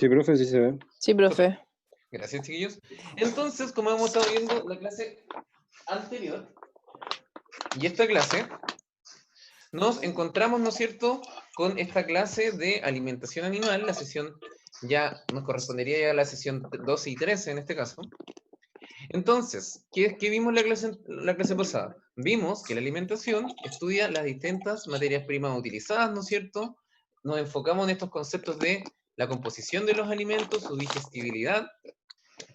Sí, profe, sí se ve. Sí, profe. Gracias, chiquillos. Entonces, como hemos estado viendo la clase anterior y esta clase, nos encontramos, ¿no es cierto?, con esta clase de alimentación animal. La sesión ya nos correspondería ya a la sesión 12 y 13 en este caso. Entonces, ¿qué vimos la clase pasada? Vimos que la alimentación estudia las distintas materias primas utilizadas, ¿no es cierto? Nos enfocamos en estos conceptos de la composición de los alimentos, su digestibilidad,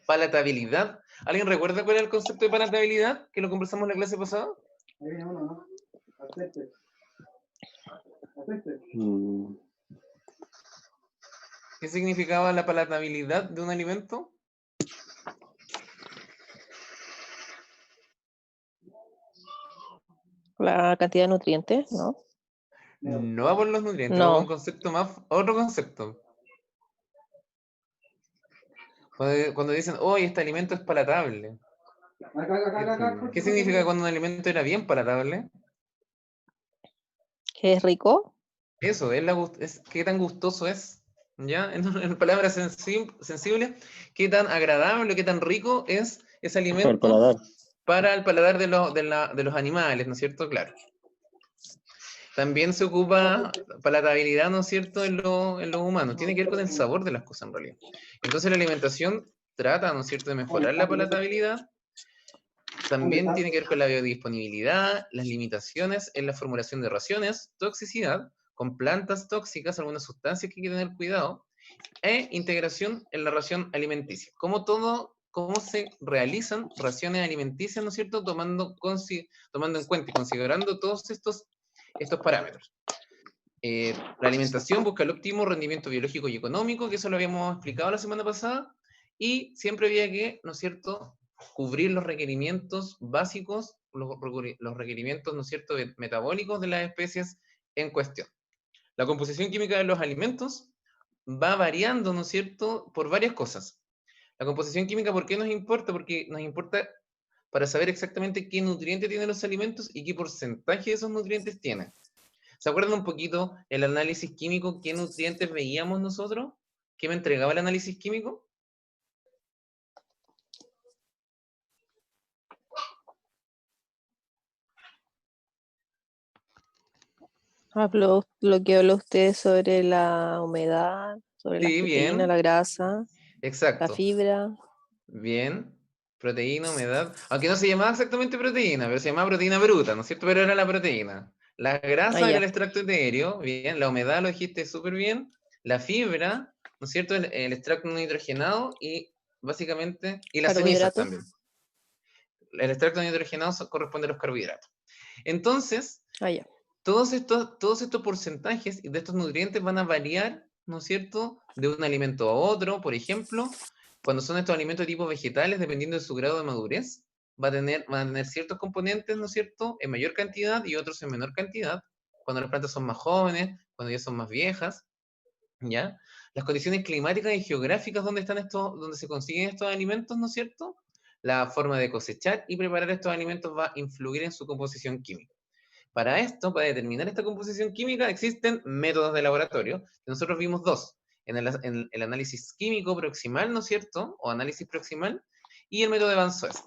palatabilidad. ¿Alguien recuerda cuál era el concepto de palatabilidad que lo conversamos en la clase pasada? Ahí viene uno, ¿no? Acepte. Acepte. ¿Qué significaba la palatabilidad de un alimento? La cantidad de nutrientes, ¿no? No va por los nutrientes, No. va por un concepto más, otro concepto. Cuando dicen, oh, este alimento es palatable. Acá. ¿Qué significa cuando un alimento era bien palatable? ¿Que es rico? Eso, es qué tan gustoso es. ¿Ya? En palabras sensibles, qué tan agradable, qué tan rico es ese alimento el paladar. para el paladar de los animales, ¿no es cierto? Claro. También se ocupa palatabilidad, ¿no es cierto?, en los humanos. Tiene que ver con el sabor de las cosas en realidad. Entonces la alimentación trata, ¿no es cierto?, de mejorar la palatabilidad. También tiene que ver con la biodisponibilidad, las limitaciones en la formulación de raciones, toxicidad, con plantas tóxicas, algunas sustancias que hay que tener cuidado, e integración en la ración alimenticia. Cómo se realizan raciones alimenticias, ¿no es cierto?, tomando en cuenta y considerando todos estos parámetros. La alimentación busca el óptimo rendimiento biológico y económico, que eso lo habíamos explicado la semana pasada, y siempre había que, ¿no es cierto?, cubrir los requerimientos básicos, los requerimientos, ¿no es cierto?, metabólicos de las especies en cuestión. La composición química de los alimentos va variando, ¿no es cierto?, por varias cosas. La composición química, ¿por qué nos importa? Porque nos importa para saber exactamente qué nutriente tienen los alimentos y qué porcentaje de esos nutrientes tienen. ¿Se acuerdan un poquito el análisis químico? ¿Qué nutrientes veíamos nosotros? ¿Qué me entregaba el análisis químico? Lo que habló usted sobre la humedad, sobre las Sí, proteínas, bien. la grasa, la Exacto. fibra. Bien. Proteína, humedad. Aunque no se llamaba exactamente proteína, pero se llamaba proteína bruta, ¿no es cierto? Pero era la proteína. La grasa era ya. el extracto etéreo, bien. La humedad lo dijiste súper bien. La fibra, ¿no es cierto? El extracto no nitrogenado y básicamente. Y las cenizas Carbohidratos. también. El extracto no nitrogenado corresponde a los carbohidratos. Entonces, Ya. todos estos porcentajes de estos nutrientes van a variar, ¿no es cierto?, de un alimento a otro. Por ejemplo, cuando son estos alimentos de tipo vegetales, dependiendo de su grado de madurez, van a tener ciertos componentes, ¿no es cierto?, en mayor cantidad y otros en menor cantidad. Cuando las plantas son más jóvenes, cuando ya son más viejas, ¿ya? Las condiciones climáticas y geográficas donde se consiguen estos alimentos, ¿no es cierto? La forma de cosechar y preparar estos alimentos va a influir en su composición química. Para esto, para determinar esta composición química, existen métodos de laboratorio. Nosotros vimos dos, en el análisis químico proximal, ¿no es cierto?, o análisis proximal, y el método de Van Soest.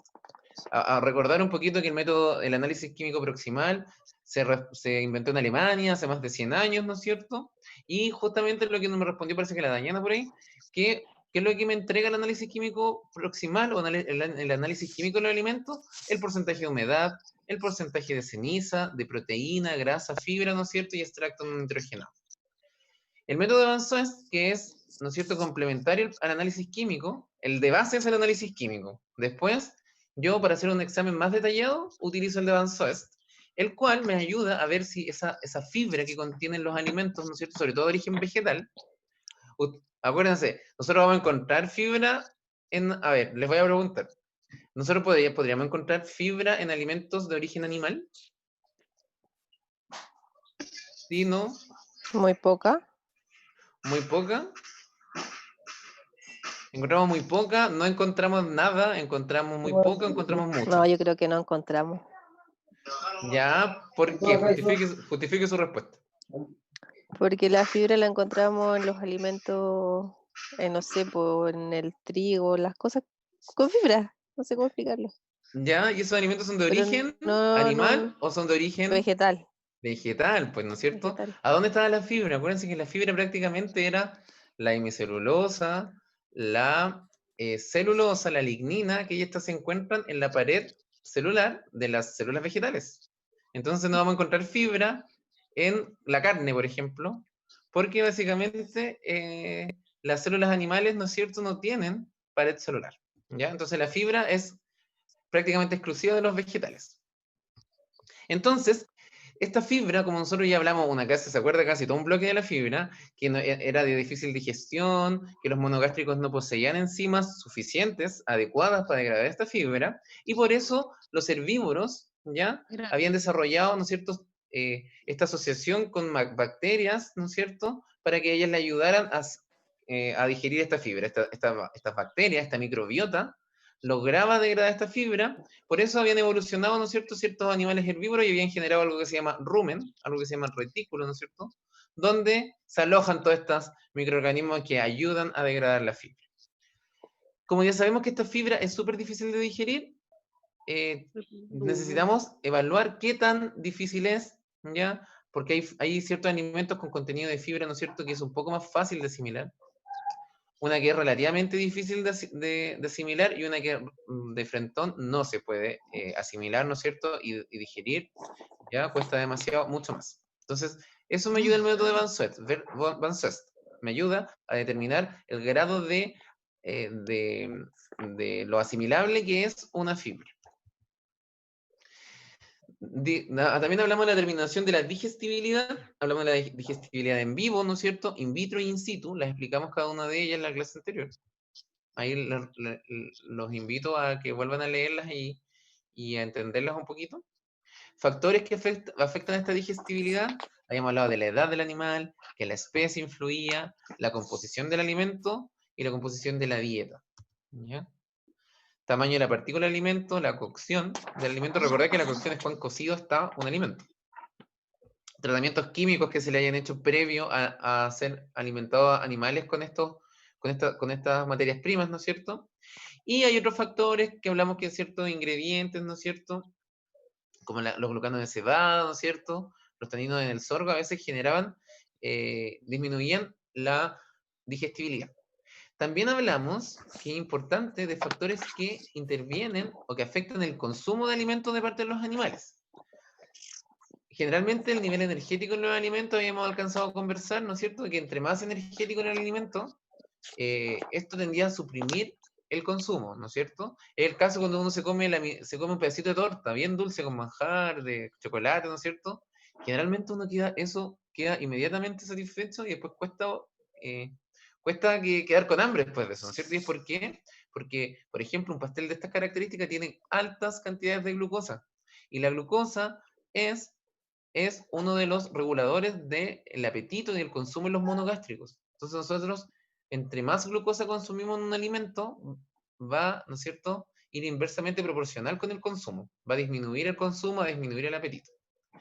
A recordar un poquito que el análisis químico proximal se inventó en Alemania hace más de 100 años, ¿no es cierto? Y justamente lo que no me respondió, parece que la Dañana por ahí, ¿qué es lo que me entrega el análisis químico proximal o el análisis químico de los alimentos? El porcentaje de humedad, el porcentaje de ceniza, de proteína, grasa, fibra, ¿no es cierto? Y extracto no nitrogenado. El método de Van Soest, que es, ¿no es cierto?, complementario al análisis químico, el de base es el análisis químico. Después, yo para hacer un examen más detallado, utilizo el de Van Soest, el cual me ayuda a ver si esa fibra que contienen los alimentos, ¿no es cierto?, sobre todo de origen vegetal. Acuérdense, nosotros vamos a encontrar fibra a ver, les voy a preguntar. ¿Nosotros podríamos encontrar fibra en alimentos de origen animal? ¿Sí, no? Muy poca. ¿Muy poca? Encontramos muy poca, no encontramos nada, encontramos muy poca, encontramos mucho. No, yo creo que no encontramos. Ya, ¿por qué? Justifique su respuesta. Porque la fibra la encontramos en los alimentos no sé, por en el trigo, las cosas con fibra, no sé cómo explicarlo. ¿Ya? ¿Y esos alimentos son de Pero origen no, animal o son de origen vegetal, vegetal? Pues, ¿no es cierto? vegetal. ¿A dónde estaba la fibra? Acuérdense que la fibra prácticamente era la hemicelulosa, la celulosa, la lignina, que estas se encuentran en la pared celular de las células vegetales. Entonces no vamos a encontrar fibra en la carne, por ejemplo, porque básicamente las células animales, ¿no es cierto?, no tienen pared celular. ¿Ya? Entonces la fibra es prácticamente exclusiva de los vegetales. Entonces, esta fibra, como nosotros ya hablamos una clase, ¿se acuerda? Casi todo un bloque de la fibra, que era de difícil digestión, que los monogástricos no poseían enzimas suficientes, adecuadas para degradar esta fibra, y por eso los herbívoros, ¿ya? Habían desarrollado, ¿no es cierto?, esta asociación con bacterias, ¿no es cierto?, para que ellas le ayudaran a digerir esta fibra, estas bacterias, esta microbiota, lograba degradar esta fibra. Por eso habían evolucionado, ¿no es cierto?, ciertos animales herbívoros y habían generado algo que se llama rumen, algo que se llama retículo, ¿no es cierto?, donde se alojan todos estos microorganismos que ayudan a degradar la fibra. Como ya sabemos que esta fibra es súper difícil de digerir, necesitamos evaluar qué tan difícil es, ¿ya? Porque hay ciertos alimentos con contenido de fibra, ¿no es cierto?, que es un poco más fácil de asimilar. Una que es relativamente difícil de asimilar y una que de frentón no se puede asimilar, ¿no es cierto? Y digerir, ¿ya? Cuesta demasiado, mucho más. Entonces, eso me ayuda el método de Van Soest. Me ayuda a determinar el grado de lo asimilable que es una fibra. También hablamos de la determinación de la digestibilidad, hablamos de la digestibilidad en vivo, ¿no es cierto? In vitro y in situ, las explicamos cada una de ellas en la clase anterior. Ahí los invito a que vuelvan a leerlas y a entenderlas un poquito. Factores que afectan esta digestibilidad, habíamos hablado de la edad del animal, que la especie influía, la composición del alimento y la composición de la dieta. ¿Ya? Tamaño de la partícula del alimento, la cocción del alimento. Recordad que la cocción es cuán cocido está un alimento. Tratamientos químicos que se le hayan hecho previo a ser alimentados a animales con estas materias primas, ¿no es cierto? Y hay otros factores que hablamos que ciertos ingredientes, ¿no es cierto? Como los glucanos de cebada, ¿no es cierto? Los taninos en el sorgo a veces disminuían la digestibilidad. También hablamos, que es importante, de factores que intervienen o que afectan el consumo de alimentos de parte de los animales. Generalmente el nivel energético en los alimentos habíamos alcanzado a conversar, ¿no es cierto? Que entre más energético en el alimento, esto tendía a suprimir el consumo, ¿no es cierto? Es el caso cuando uno se come un pedacito de torta bien dulce con manjar, de chocolate, ¿no es cierto? Generalmente uno queda inmediatamente satisfecho y después cuesta quedar con hambre después de eso, ¿no es cierto? ¿Y por qué? Porque, por ejemplo, un pastel de estas características tiene altas cantidades de glucosa y la glucosa es uno de los reguladores del apetito y del consumo en los monogástricos. Entonces nosotros, entre más glucosa consumimos en un alimento, va, ¿no es cierto?, ir inversamente proporcional con el consumo. Va a disminuir el consumo, va a disminuir el apetito.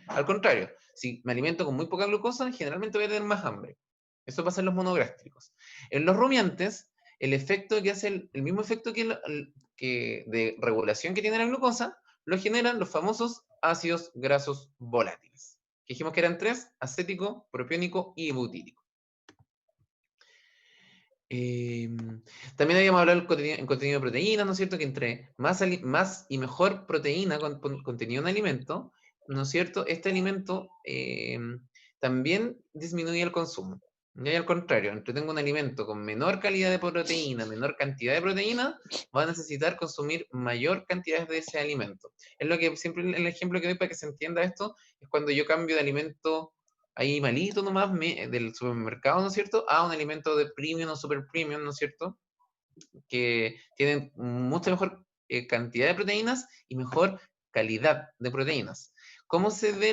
Al contrario, si me alimento con muy poca glucosa, generalmente voy a tener más hambre. Eso pasa en los monogástricos. En los rumiantes, el efecto que hace, el mismo efecto que de regulación que tiene la glucosa, lo generan los famosos ácidos grasos volátiles. Que dijimos que eran 3, acético, propiónico y butírico. También habíamos hablado en contenido de proteínas, ¿no es cierto? Que entre más y mejor proteína contenía un alimento, ¿no es cierto? Este alimento también disminuye el consumo. Y al contrario, entre tengo un alimento con menor calidad de proteína, menor cantidad de proteína, va a necesitar consumir mayor cantidad de ese alimento. Es lo que siempre el ejemplo que doy para que se entienda esto, es cuando yo cambio de alimento ahí malito nomás del supermercado, ¿no es cierto?, a un alimento de premium o super premium, ¿no es cierto?, que tienen mucha mejor cantidad de proteínas y mejor calidad de proteínas. ¿Cómo se ve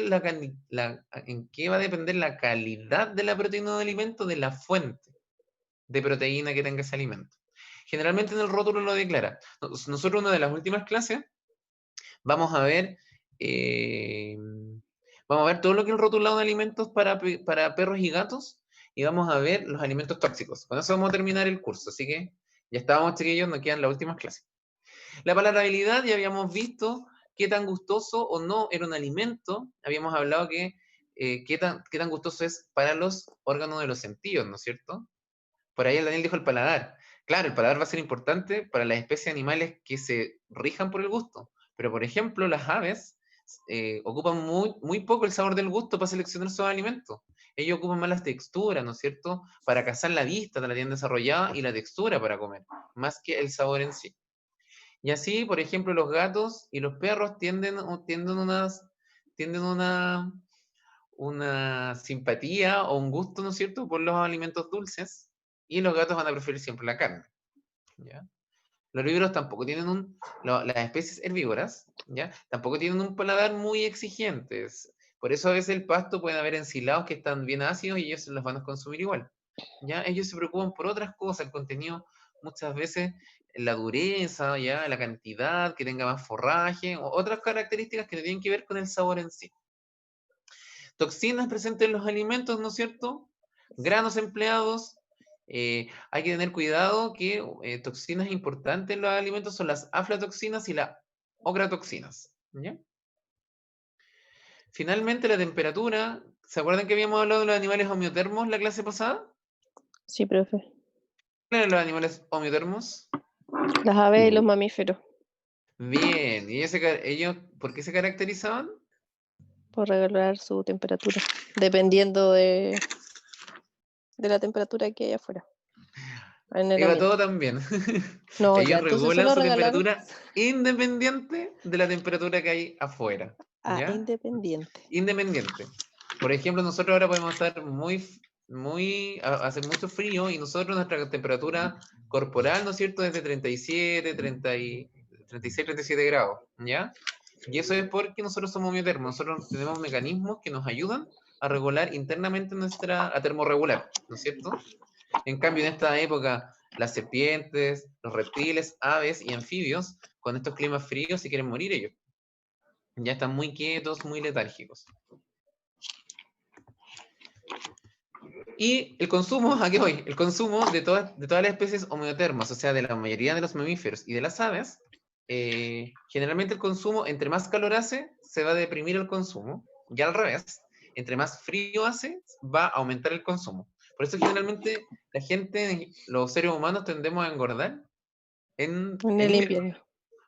en qué va a depender la calidad de la proteína del alimento? De la fuente de proteína que tenga ese alimento. Generalmente en el rótulo lo declara. Nosotros, una de las últimas clases, vamos a ver todo lo que es el rotulado de alimentos para perros y gatos, y vamos a ver los alimentos tóxicos. Con eso vamos a terminar el curso, así que ya estábamos, chiquillos, nos quedan las últimas clases. La palatabilidad ya habíamos visto qué tan gustoso o no era un alimento. Habíamos hablado que qué tan gustoso es para los órganos de los sentidos, ¿no es cierto? Por ahí el Daniel dijo el paladar. Claro, el paladar va a ser importante para las especies animales que se rijan por el gusto. Pero, por ejemplo, las aves ocupan muy poco el sabor del gusto para seleccionar sus alimentos. Ellos ocupan más las texturas, ¿no es cierto? Para cazar la vista, la tienen desarrollada, y la textura para comer, más que el sabor en sí. Y así, por ejemplo, los gatos y los perros tienden una simpatía o un gusto, ¿no es cierto?, por los alimentos dulces, y los gatos van a preferir siempre la carne, ¿ya? Los herbívoros tampoco tienen las especies herbívoras, ¿ya?, tampoco tienen un paladar muy exigente. Por eso a veces el pasto puede haber ensilados que están bien ácidos y ellos los van a consumir igual, ¿ya? Ellos se preocupan por otras cosas, el contenido, muchas veces la dureza, ¿ya?, la cantidad, que tenga más forraje, o otras características que no tienen que ver con el sabor en sí. Toxinas presentes en los alimentos, ¿no es cierto? Granos empleados. Hay que tener cuidado que toxinas importantes en los alimentos son las aflatoxinas y las ocratoxinas, ¿ya? Finalmente, la temperatura. ¿Se acuerdan que habíamos hablado de los animales homeotermos la clase pasada? Sí, profe. ¿Cuáles eran los animales homeotermos? Las aves y los mamíferos, Bien. ¿Y ellos por qué se caracterizaban? por regular su temperatura, dependiendo de la temperatura que hay afuera, en el Iba ambiente. todo también. No, ya, Ellos entonces regulan solo su regalaron temperatura independiente de la temperatura que hay afuera, a ¿ya? independiente. Independiente. Por ejemplo, nosotros ahora podemos estar hace mucho frío, y nosotros nuestra temperatura corporal, ¿no es cierto?, es de 37, 36, 37 grados, ¿ya? Y eso es porque nosotros somos homeotermos, nosotros tenemos mecanismos que nos ayudan a regular internamente a termorregular, ¿no es cierto? En cambio, en esta época, las serpientes, los reptiles, aves y anfibios, con estos climas fríos, se quieren morir ellos. Ya están muy quietos, muy letárgicos. Y el consumo, ¿a qué voy? El consumo de todas las especies homeotermas, o sea, de la mayoría de los mamíferos y de las aves, generalmente el consumo, entre más calor hace, se va a deprimir el consumo, y al revés, entre más frío hace, va a aumentar el consumo. Por eso generalmente la gente, los seres humanos, tendemos a engordar en En el invierno. invierno.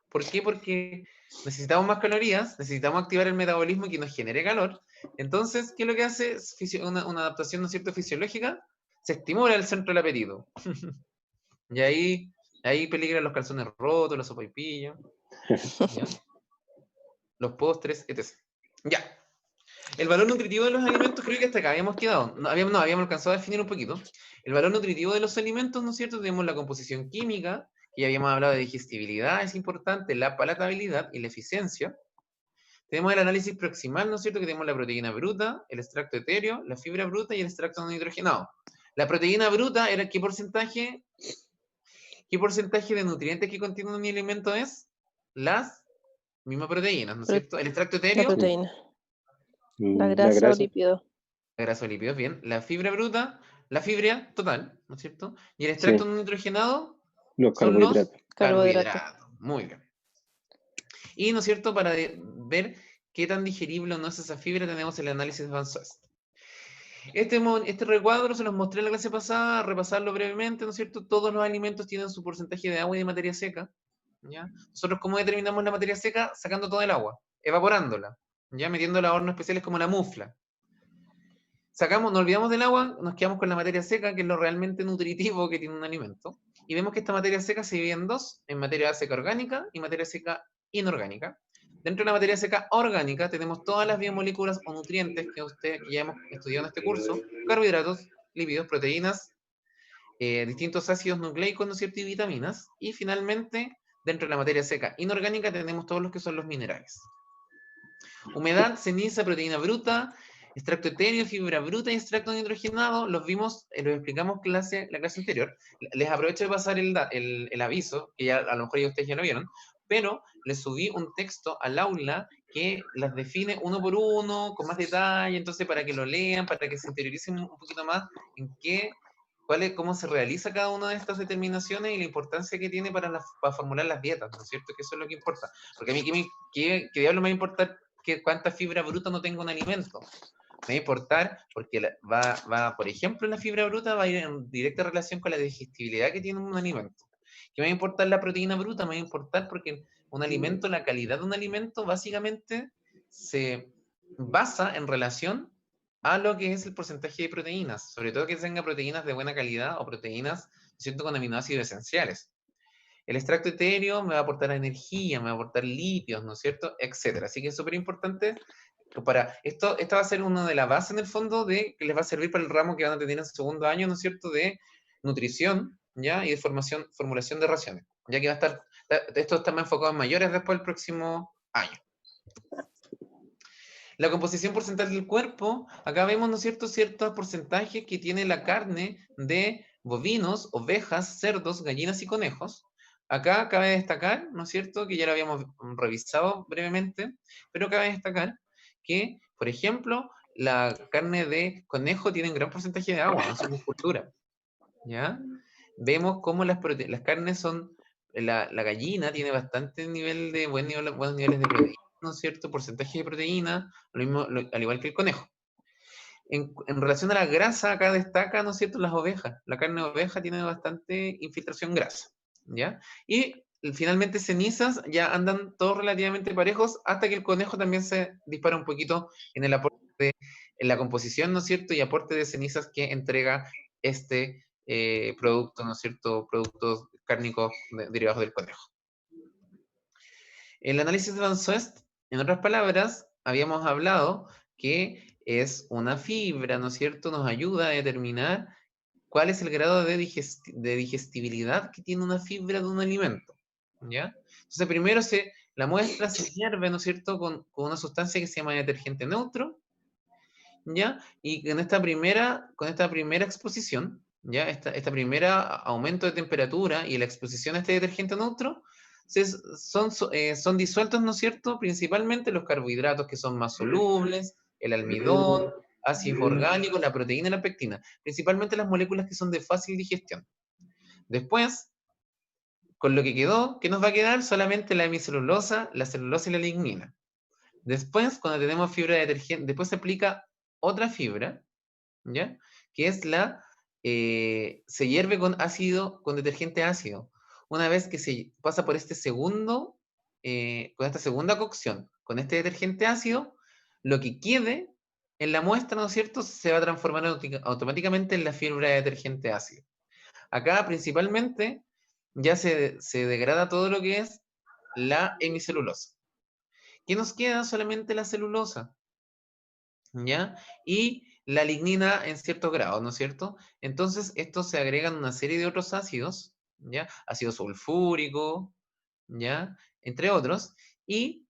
¿Por qué? Porque necesitamos más calorías, necesitamos activar el metabolismo que nos genere calor. Entonces, ¿qué es lo que hace? Una adaptación, ¿no es cierto?, fisiológica. Se estimula el centro del apetito. Y ahí peligran los calzones rotos, los sopaipillos, ¿ya?, los postres, etc. Ya. El valor nutritivo de los alimentos, creo que hasta acá habíamos quedado. Habíamos alcanzado a definir un poquito. El valor nutritivo de los alimentos, ¿no es cierto? Tenemos la composición química, que ya habíamos hablado de digestibilidad, es importante, la palatabilidad y la eficiencia. Tenemos el análisis proximal, ¿no es cierto? Que tenemos la proteína bruta, el extracto etéreo, la fibra bruta y el extracto no nitrogenado. La proteína bruta era ¿qué porcentaje de nutrientes que contiene un alimento es? Las mismas proteínas, ¿no es cierto? El extracto La etéreo, proteína, la La grasa o grasa. lípido. la grasa o lípidos, bien. La fibra bruta, la fibra total, ¿no es cierto? Y el extracto no nitrogenado Los son los carbohidratos. Carbohidratos. carbohidratos. Muy bien. Y, ¿no es cierto?, para ver qué tan digerible o no es esa fibra, tenemos el análisis de Van Soest. Este recuadro se los mostré en la clase pasada, repasarlo brevemente, ¿no es cierto? Todos los alimentos tienen su porcentaje de agua y de materia seca, ¿ya? Nosotros, ¿cómo determinamos la materia seca? Sacando todo el agua, evaporándola, ¿ya? Metiéndola a hornos especiales como la mufla. Nos olvidamos del agua, nos quedamos con la materia seca, que es lo realmente nutritivo que tiene un alimento. Y vemos que esta materia seca se divide en dos, en materia seca orgánica y materia seca inorgánica. Dentro de la materia seca orgánica tenemos todas las biomoléculas o nutrientes que ya hemos estudiado en este curso: carbohidratos, lípidos, proteínas, distintos ácidos nucleicos, ¿no es cierto?, y vitaminas. Y finalmente, dentro de la materia seca inorgánica tenemos todos los que son los minerales. Humedad, ceniza, proteína bruta, extracto etéreo, fibra bruta y extracto nitrogenado, los vimos, los explicamos la clase anterior. Les aprovecho de pasar el aviso, que ya a lo mejor ustedes ya lo vieron, pero le subí un texto al aula que las define uno por uno, con más detalle, entonces para que lo lean, para que se interioricen un poquito más en cómo se realiza cada una de estas determinaciones y la importancia que tiene para formular las dietas, ¿no es cierto? Que eso es lo que importa. Porque a mí, ¿qué diablo me va a importar que cuánta fibra bruta no tenga un alimento? Me va a importar porque por ejemplo, la fibra bruta va a ir en directa relación con la digestibilidad que tiene un alimento. ¿Qué me va a importar la proteína bruta? Me va a importar porque un alimento, la calidad de un alimento, básicamente se basa en relación a lo que es el porcentaje de proteínas, sobre todo que tenga proteínas de buena calidad o proteínas, ¿cierto?, con aminoácidos esenciales. El extracto etéreo me va a aportar energía, me va a aportar lípidos, ¿no es cierto?, etcétera. Así que es súper importante esta va a ser una de las bases en el fondo que les va a servir para el ramo que van a tener en segundo año, ¿no es cierto?, de nutrición, ¿ya? Y de formulación de raciones, ya que esto está más enfocado en mayores después del próximo año. La composición porcentual del cuerpo, acá vemos, ¿no es cierto?, ciertos porcentajes que tiene la carne de bovinos, ovejas, cerdos, gallinas y conejos. Acá cabe destacar, ¿no es cierto?, que ya lo habíamos revisado brevemente, pero cabe destacar que, por ejemplo, la carne de conejo tiene un gran porcentaje de agua en su musculatura, ¿ya? Vemos cómo las carnes son, la gallina tiene bastante buenos niveles de proteína, ¿no es cierto?, porcentaje de proteína, al igual que el conejo. En relación a la grasa, acá destaca, ¿no es cierto?, las ovejas. La carne de oveja tiene bastante infiltración grasa, ¿ya? Y finalmente cenizas ya andan todos relativamente parejos hasta que el conejo también se dispara un poquito en el aporte, en la composición, ¿no es cierto?, y aporte de cenizas que entrega este producto, ¿no es cierto?, productos cárnicos derivados del conejo. El análisis de Van Soest, en otras palabras, habíamos hablado que es una fibra, ¿no es cierto?, nos ayuda a determinar cuál es el grado de digestibilidad que tiene una fibra de un alimento, ¿ya? Entonces, primero la muestra se hierve, ¿no es cierto?, con una sustancia que se llama detergente neutro, ¿ya? Y con esta primera exposición, ¿ya? Esta primera aumento de temperatura y la exposición a este detergente neutro, son disueltos, ¿no es cierto?, principalmente los carbohidratos que son más solubles, el almidón, ácidos orgánicos, la proteína y la pectina, principalmente las moléculas que son de fácil digestión. Después, con lo que quedó, ¿qué nos va a quedar? Solamente la hemicelulosa, la celulosa y la lignina. Después, cuando tenemos fibra de detergente, después se aplica otra fibra, ¿ya? Que es se hierve con detergente ácido. Una vez que se pasa por con esta segunda cocción, con este detergente ácido, lo que quede en la muestra, ¿no es cierto?, se va a transformar automáticamente en la fibra de detergente ácido. Acá, principalmente, ya se degrada todo lo que es la hemicelulosa. ¿Qué nos queda? Solamente la celulosa, ¿ya? Y la lignina en ciertos grados, ¿no es cierto? Entonces, estos se agregan una serie de otros ácidos, ¿ya? Ácido sulfúrico, ¿ya? Entre otros. Y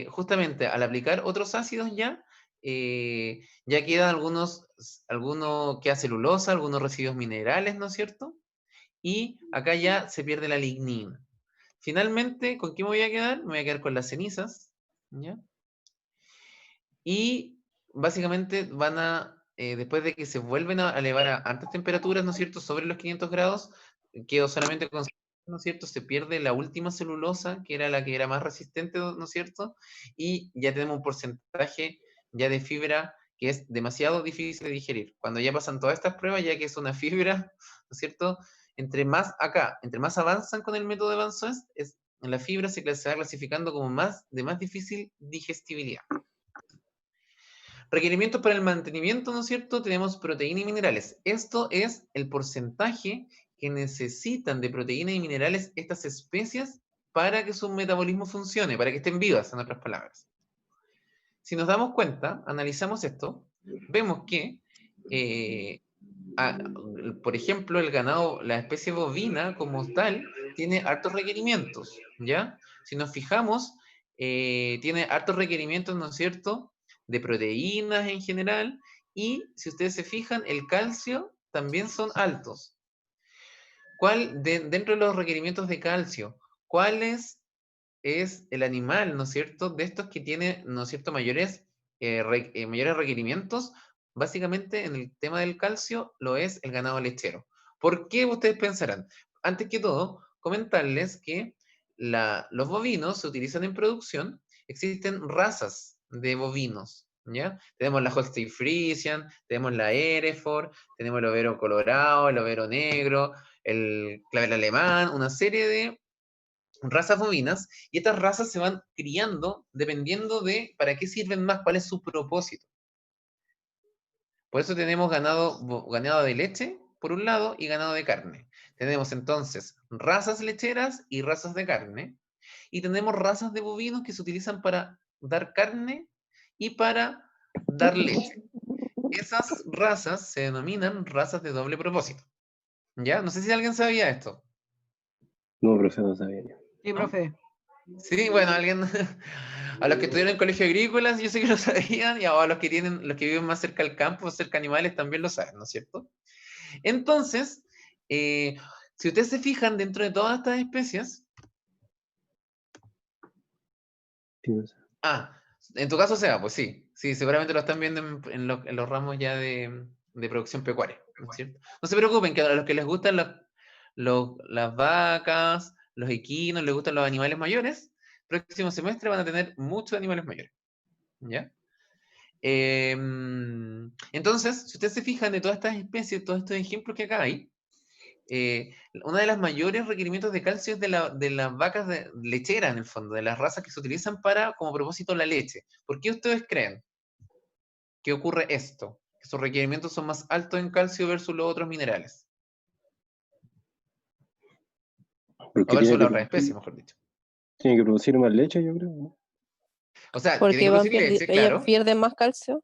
justamente al aplicar otros ácidos ya quedan algunos queda celulosa, algunos residuos minerales, ¿no es cierto? Y acá ya se pierde la lignina. Finalmente, ¿con qué me voy a quedar? Me voy a quedar con las cenizas, ¿ya? Y básicamente después de que se vuelven a elevar a altas temperaturas, ¿no es cierto?, sobre los 500 grados, quedó solamente con, ¿no es cierto?, se pierde la última celulosa, que era la que era más resistente, ¿no es cierto?, y ya tenemos un porcentaje ya de fibra que es demasiado difícil de digerir. Cuando ya pasan todas estas pruebas, ya que es una fibra, ¿no es cierto?, entre más avanzan con el método de Van Soest, la fibra se va clasificando como de más difícil digestibilidad. Requerimientos para el mantenimiento, ¿no es cierto? Tenemos proteína y minerales. Esto es el porcentaje que necesitan de proteína y minerales estas especies para que su metabolismo funcione, para que estén vivas, en otras palabras. Si nos damos cuenta, analizamos esto, vemos que, por ejemplo, el ganado, la especie bovina como tal, tiene hartos requerimientos, ¿ya? Si nos fijamos, tiene hartos requerimientos, ¿no es cierto?, de proteínas en general, y si ustedes se fijan, el calcio también son altos. Dentro de los requerimientos de calcio, ¿cuáles es el animal, ¿no es cierto?, de estos que tiene, ¿no es cierto?, mayores requerimientos. Básicamente, en el tema del calcio, lo es el ganado lechero. ¿Por qué ustedes pensarán? Antes que todo, comentarles que los bovinos se utilizan en producción. Existen razas de bovinos, ¿ya? Tenemos la Holstein Friesian, tenemos la Hereford, tenemos el overo colorado, el overo negro, el clavel alemán, una serie de razas bovinas, y estas razas se van criando dependiendo de para qué sirven más, cuál es su propósito. Por eso tenemos ganado de leche, por un lado, y ganado de carne. Tenemos entonces razas lecheras y razas de carne, y tenemos razas de bovinos que se utilizan para dar carne y para dar leche. Esas razas se denominan razas de doble propósito. ¿Ya? No sé si alguien sabía esto. No, profe, no sabía yo. Sí, profe. Sí, bueno, alguien, a los que estudiaron en colegio agrícolas, yo sé que lo sabían, y a los que viven más cerca del campo, cerca de animales, también lo saben, ¿no es cierto? Entonces, si ustedes se fijan dentro de todas estas especies, Sí, no sé. en tu caso Seba, pues sí, seguramente lo están viendo en los ramos ya de producción pecuaria, ¿no es cierto? No se preocupen, que a los que les gustan las vacas, los equinos, les gustan los animales mayores, próximo semestre van a tener muchos animales mayores, ¿ya? Entonces, si ustedes se fijan de todas estas especies, todos estos ejemplos que acá hay, uno de los mayores requerimientos de calcio es de las vacas lecheras, en el fondo, de las razas que se utilizan para, como propósito, la leche. ¿Por qué ustedes creen que ocurre esto? Que sus requerimientos son más altos en calcio versus los otros minerales. Porque O versus tiene la que, otra especie, mejor dicho. tiene que producir más leche, yo creo, ¿no? O sea, tiene Porque que producir leche, ellas claro. pierden más calcio.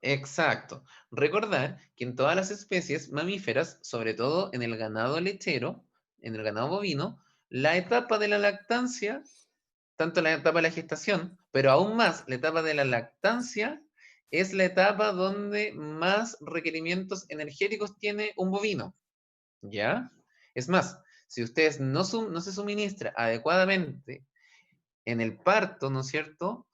Exacto. Recordar que en todas las especies mamíferas, sobre todo en el ganado lechero, en el ganado bovino, la etapa de la lactancia, tanto la etapa de la gestación, pero aún más la etapa de la lactancia, es la etapa donde más requerimientos energéticos tiene un bovino. ¿Ya? Es más, si ustedes no se suministra adecuadamente en el parto, ¿no es cierto?,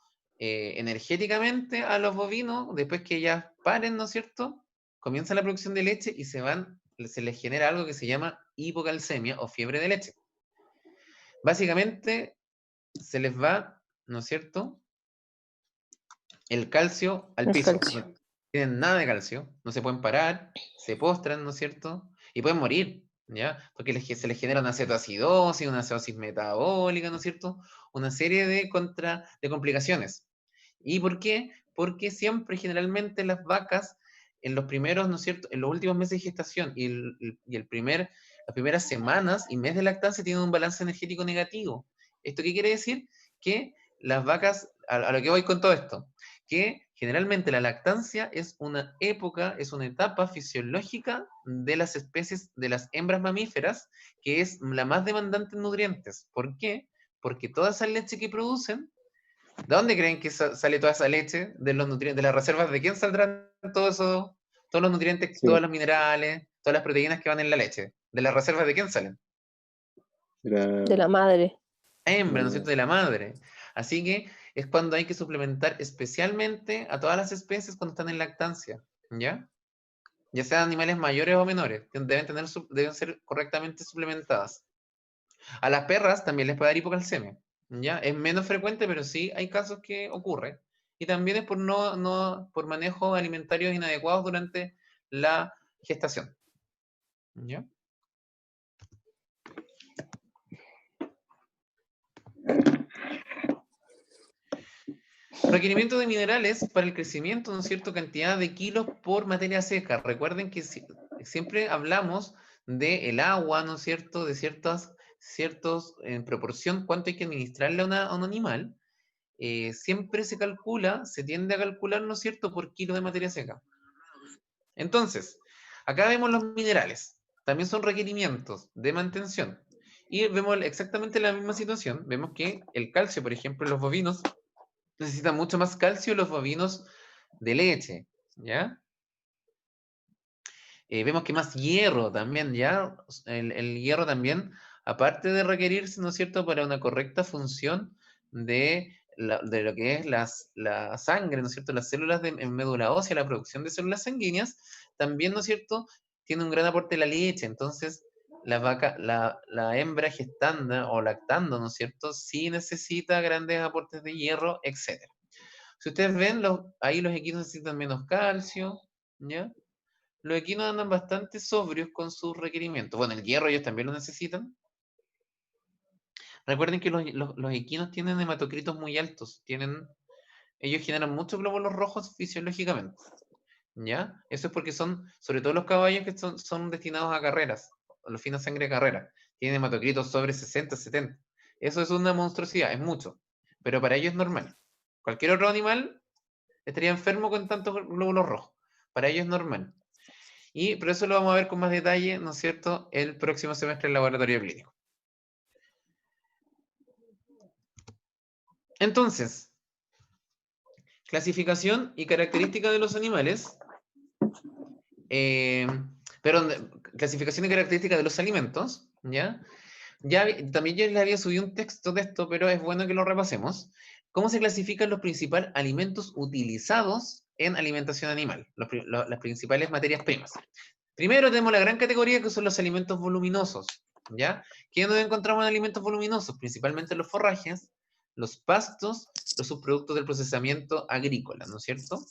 energéticamente a los bovinos, después que ya paren, ¿no es cierto?, comienza la producción de leche y se les genera algo que se llama hipocalcemia o fiebre de leche. Básicamente, se les va, ¿no es cierto?, el calcio al El piso. calcio. No tienen nada de calcio, no se pueden parar, se postran, ¿no es cierto?, y pueden morir, ¿ya? Porque se les genera una cetoacidosis, una acidosis metabólica, ¿no es cierto?, una serie de complicaciones. ¿Y por qué? Porque siempre, generalmente, las vacas, en los primeros, ¿no es cierto?, en los últimos meses de gestación y las primeras semanas y mes de lactancia tienen un balance energético negativo. ¿Esto qué quiere decir? Que las vacas, a lo que voy con todo esto, que generalmente la lactancia es una época, es una etapa fisiológica de las especies, de las hembras mamíferas, que es la más demandante en nutrientes. ¿Por qué? Porque toda esa leche que producen, ¿de dónde creen que sale toda esa leche? De los nutrientes, de las reservas. ¿De quién saldrán todos los nutrientes, Sí. todos los minerales, todas las proteínas que van en la leche? ¿De las reservas de quién salen? De la madre. Hembra, ¿no es cierto?, de la madre. Así que es cuando hay que suplementar especialmente a todas las especies cuando están en lactancia, ¿ya? Ya sean animales mayores o menores, deben ser correctamente suplementadas. A las perras también les puede dar hipocalcemia, ¿ya? Es menos frecuente, pero sí hay casos que ocurre. Y también es por manejo alimentarios inadecuados durante la gestación, ¿ya? Requerimiento de minerales para el crecimiento, ¿no es cierto?, cantidad de kilos por materia seca. Recuerden que siempre hablamos del agua, ¿no es cierto?, de ciertos en proporción, cuánto hay que administrarle a un animal. Siempre se tiende a calcular, ¿no es cierto?, por kilo de materia seca. Entonces, acá vemos los minerales. También son requerimientos de mantención. Y vemos exactamente la misma situación. Vemos que el calcio, por ejemplo, en los bovinos, necesitan mucho más calcio los bovinos de leche, ¿ya? Vemos que más hierro también, ¿ya? El hierro también aparte de requerirse, ¿no es cierto?, para una correcta función de lo que es la sangre, ¿no es cierto?, las células en médula ósea, la producción de células sanguíneas, también, ¿no es cierto?, tiene un gran aporte la leche. Entonces, la hembra gestando o lactando, ¿no es cierto?, sí necesita grandes aportes de hierro, etc. Si ustedes ven, ahí los equinos necesitan menos calcio, ¿ya? Los equinos andan bastante sobrios con sus requerimientos. Bueno, el hierro ellos también lo necesitan. Recuerden que los equinos tienen hematocritos muy altos. Ellos generan muchos glóbulos rojos fisiológicamente, ¿ya? Eso es porque sobre todo los caballos que son destinados a carreras, a los finos sangre de carrera. Tienen hematocritos sobre 60, 70. Eso es una monstruosidad, es mucho. Pero para ellos es normal. Cualquier otro animal estaría enfermo con tantos glóbulos rojos. Para ellos es normal. Y por eso lo vamos a ver con más detalle, ¿no es cierto?, el próximo semestre en laboratorio clínico. Entonces, clasificación y característica de los animales. Clasificación y característica de los alimentos, ¿ya? También yo les había subido un texto de esto, pero es bueno que lo repasemos. ¿Cómo se clasifican los principales alimentos utilizados en alimentación animal? Las principales materias primas. Primero tenemos la gran categoría que son los alimentos voluminosos, ¿ya? ¿Qué nos encontramos en alimentos voluminosos? Principalmente los forrajes, los pastos, los subproductos del procesamiento agrícola, ¿no es cierto?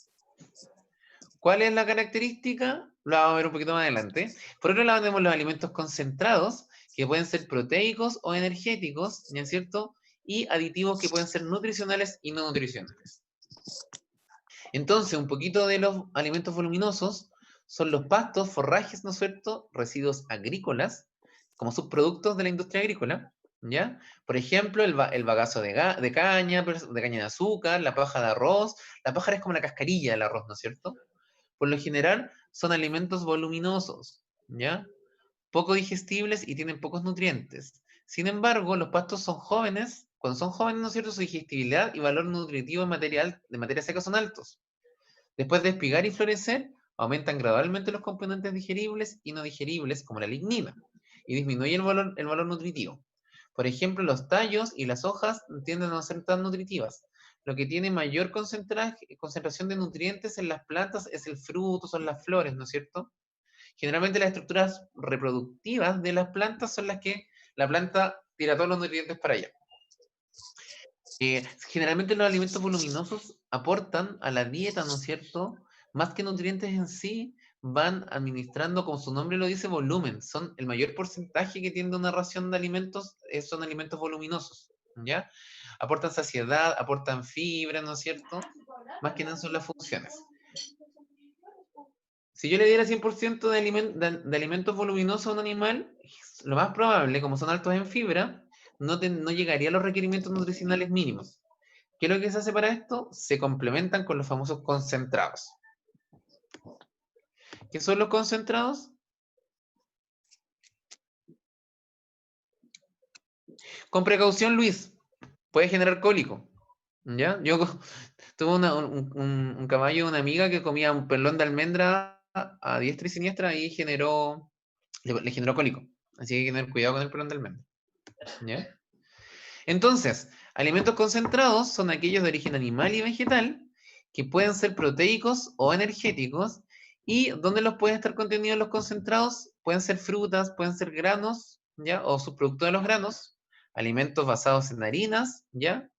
¿Cuál es la característica? Lo vamos a ver un poquito más adelante. Por otro lado tenemos los alimentos concentrados, que pueden ser proteicos o energéticos, ¿no es cierto? Y aditivos que pueden ser nutricionales y no nutricionales. Entonces, un poquito de los alimentos voluminosos son los pastos, forrajes, ¿no es cierto?, residuos agrícolas, como subproductos de la industria agrícola, ¿ya? Por ejemplo, el bagazo de caña de azúcar, la paja de arroz. La paja es como la cascarilla del arroz, ¿no es cierto? Por lo general, son alimentos voluminosos, ¿ya? Poco digestibles y tienen pocos nutrientes. Sin embargo, los pastos son jóvenes. Cuando son jóvenes, ¿no es cierto?, su digestibilidad y valor nutritivo de materia seca son altos. Después de espigar y florecer, aumentan gradualmente los componentes digeribles y no digeribles, como la lignina, y disminuye el valor nutritivo. Por ejemplo, los tallos y las hojas tienden a no ser tan nutritivas. Lo que tiene mayor concentración de nutrientes en las plantas es el fruto, son las flores, ¿no es cierto? Generalmente las estructuras reproductivas de las plantas son las que la planta tira todos los nutrientes para allá. Generalmente los alimentos voluminosos aportan a la dieta, ¿no es cierto?, más que nutrientes en sí, van administrando, como su nombre lo dice, volumen. Son el mayor porcentaje que tiene una ración de alimentos, son alimentos voluminosos, ¿ya? Aportan saciedad, aportan fibra, ¿no es cierto? Más que nada son las funciones. Si yo le diera 100% de alimentos voluminosos a un animal, lo más probable, como son altos en fibra, no llegaría a los requerimientos nutricionales mínimos. ¿Qué es lo que se hace para esto? Se complementan con los famosos concentrados. ¿Qué son los concentrados? Con precaución, Luis, puede generar cólico. ¿Ya? Yo tuve un caballo, una amiga que comía un pelón de almendra a diestra y siniestra y le generó cólico. Así que hay que tener cuidado con el pelón de almendra. ¿Ya? Entonces, alimentos concentrados son aquellos de origen animal y vegetal que pueden ser proteicos o energéticos, y donde los pueden estar contenidos los concentrados pueden ser frutas, pueden ser granos, ¿ya?, o subproductos de los granos, alimentos basados en harinas, ¿ya?,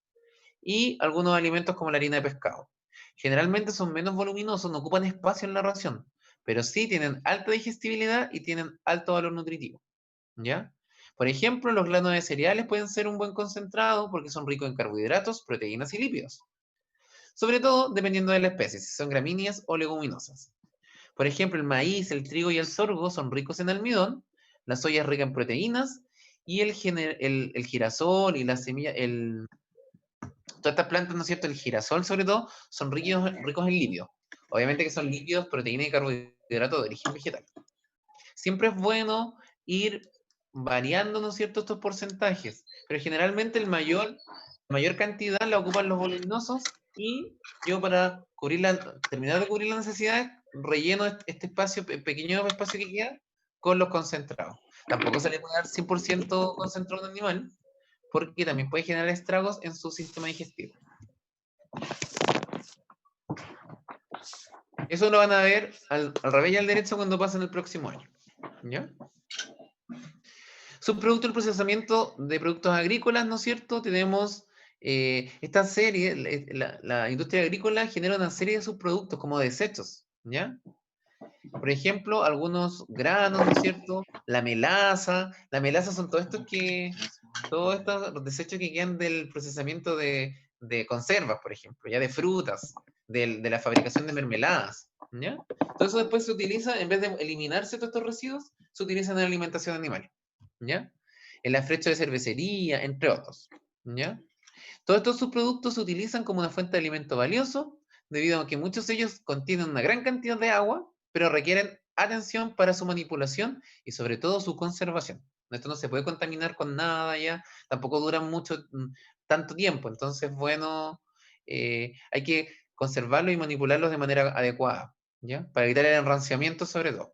y algunos alimentos como la harina de pescado. Generalmente son menos voluminosos, no ocupan espacio en la ración, pero sí tienen alta digestibilidad y tienen alto valor nutritivo, ¿ya? Por ejemplo, los granos de cereales pueden ser un buen concentrado porque son ricos en carbohidratos, proteínas y lípidos. Sobre todo dependiendo de la especie, si son gramíneas o leguminosas. Por ejemplo, el maíz, el trigo y el sorgo son ricos en almidón, la soya es rica en proteínas, y el girasol y la semilla, todas estas plantas, ¿no es cierto?, el girasol sobre todo, son ricos en lípidos. Obviamente que son lípidos, proteínas y carbohidratos de origen vegetal. Siempre es bueno ir variando, ¿no es cierto?, estos porcentajes, pero generalmente la mayor cantidad la ocupan los voluminosos, y yo para terminar de cubrir las necesidades, relleno este espacio, pequeño espacio que queda, con los concentrados. Tampoco se le puede dar 100% concentrado a un animal, porque también puede generar estragos en su sistema digestivo. Eso lo van a ver al revés y al derecho cuando pasen el próximo año. ¿Ya? Subproducto del procesamiento de productos agrícolas, ¿no es cierto? Tenemos esta serie, la industria agrícola genera una serie de subproductos como desechos, ¿ya? Por ejemplo, algunos granos, ¿no es cierto? La melaza son todos estos desechos que quedan del procesamiento de conservas, por ejemplo, ya de frutas, de la fabricación de mermeladas, ¿ya? Todo eso después se utiliza, en vez de eliminarse todos estos residuos, se utilizan en la alimentación animal, ¿ya? En la frecha de cervecería, entre otros, ¿ya? Todos estos subproductos se utilizan como una fuente de alimento valioso, debido a que muchos de ellos contienen una gran cantidad de agua, pero requieren atención para su manipulación y sobre todo su conservación. Esto no se puede contaminar con nada ya, tampoco duran tanto tiempo, entonces, bueno, hay que conservarlos y manipularlos de manera adecuada, ¿ya? Para evitar el enranciamiento sobre todo.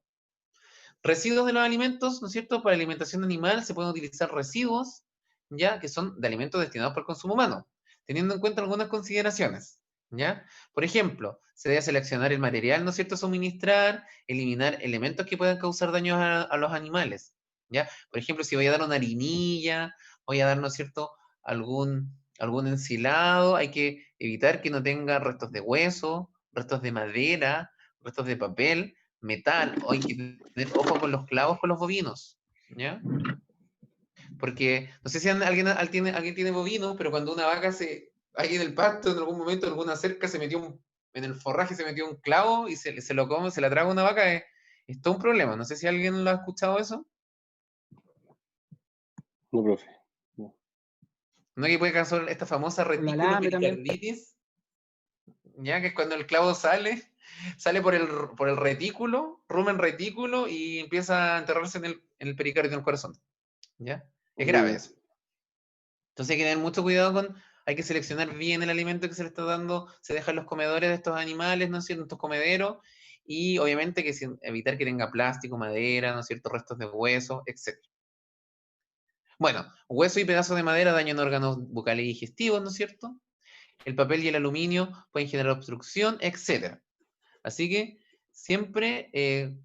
Residuos de los alimentos, ¿no es cierto? Para alimentación animal se pueden utilizar residuos, ya que son de alimentos destinados para el consumo humano, teniendo en cuenta algunas consideraciones, ¿ya? Por ejemplo, se debe seleccionar el material, ¿no es cierto?, a suministrar, eliminar elementos que puedan causar daños a los animales, ¿ya? Por ejemplo, si voy a dar una harinilla, voy a dar, ¿no es cierto?, algún ensilado, hay que evitar que no tenga restos de hueso, restos de madera, restos de papel, metal, o hay que tener ojo con los clavos con los bovinos, ¿ya? Porque, no sé si alguien tiene bovinos, pero cuando una vaca ahí en el pasto, en algún momento, en alguna cerca, en el forraje se metió un clavo y se lo come, se la traga una vaca, es todo un problema. No sé si alguien lo ha escuchado eso. No, profe. No, que puede causar esta famosa alambre también. reticulopericarditis, ¿ya? Que es cuando el clavo sale por el retículo, rumen retículo y empieza a enterrarse en el pericardio del corazón, ¿ya? Es grave eso. Entonces hay que tener mucho cuidado hay que seleccionar bien el alimento que se le está dando, se deja en los comedores de estos animales, ¿no es cierto?, en estos comederos, y obviamente evitar que tenga plástico, madera, ¿no es cierto?, restos de hueso, etc. Bueno, hueso y pedazos de madera dañan órganos bucales y digestivos, ¿no es cierto? El papel y el aluminio pueden generar obstrucción, etc. Así que siempre,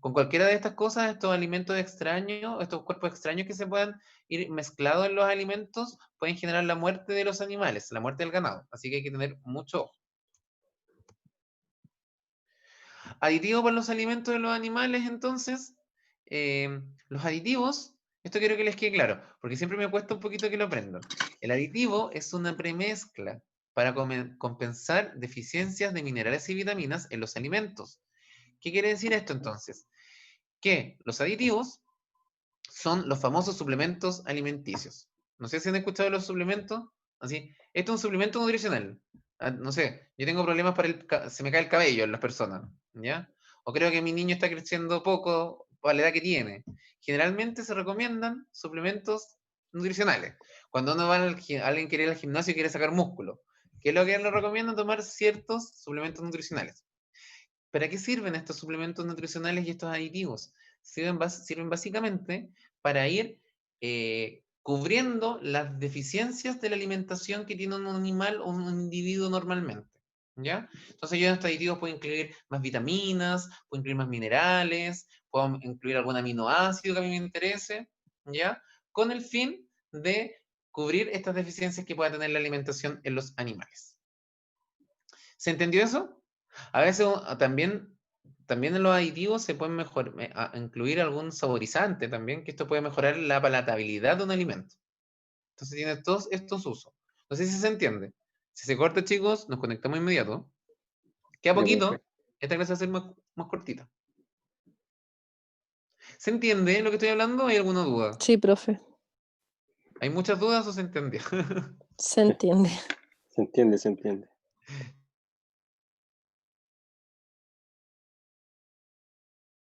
con cualquiera de estas cosas, estos alimentos extraños, estos cuerpos extraños que se puedan ir mezclados en los alimentos, pueden generar la muerte de los animales, la muerte del ganado. Así que hay que tener mucho ojo. Aditivos para los alimentos de los animales, entonces, los aditivos, esto quiero que les quede claro, porque siempre me cuesta un poquito que lo aprendan. El aditivo es una premezcla para compensar deficiencias de minerales y vitaminas en los alimentos. ¿Qué quiere decir esto entonces? Que los aditivos son los famosos suplementos alimenticios. No sé si han escuchado de los suplementos. Así, esto es un suplemento nutricional. No sé, yo tengo problemas se me cae el cabello en las personas, ¿ya? O creo que mi niño está creciendo poco para la edad que tiene. Generalmente se recomiendan suplementos nutricionales. Cuando alguien quiere ir al gimnasio y quiere sacar músculo, ¿qué es lo que le recomiendan? Tomar ciertos suplementos nutricionales. ¿Para qué sirven estos suplementos nutricionales y estos aditivos? Sirven básicamente para ir cubriendo las deficiencias de la alimentación que tiene un animal o un individuo normalmente, ¿ya? Entonces yo en estos aditivos puedo incluir más vitaminas, puedo incluir más minerales, puedo incluir algún aminoácido que a mí me interese, ¿ya? Con el fin de cubrir estas deficiencias que pueda tener la alimentación en los animales. ¿Se entendió eso? A veces también en los aditivos se pueden incluir algún saborizante también, que esto puede mejorar la palatabilidad de un alimento. Entonces tiene todos estos usos. No sé si se entiende. Si se corta, chicos, nos conectamos inmediato. Queda poquito. Esta clase va a ser más cortita. ¿Se entiende lo que estoy hablando o hay alguna duda? Sí, profe. ¿Hay muchas dudas o se entendió? Se entiende. Se entiende, se entiende.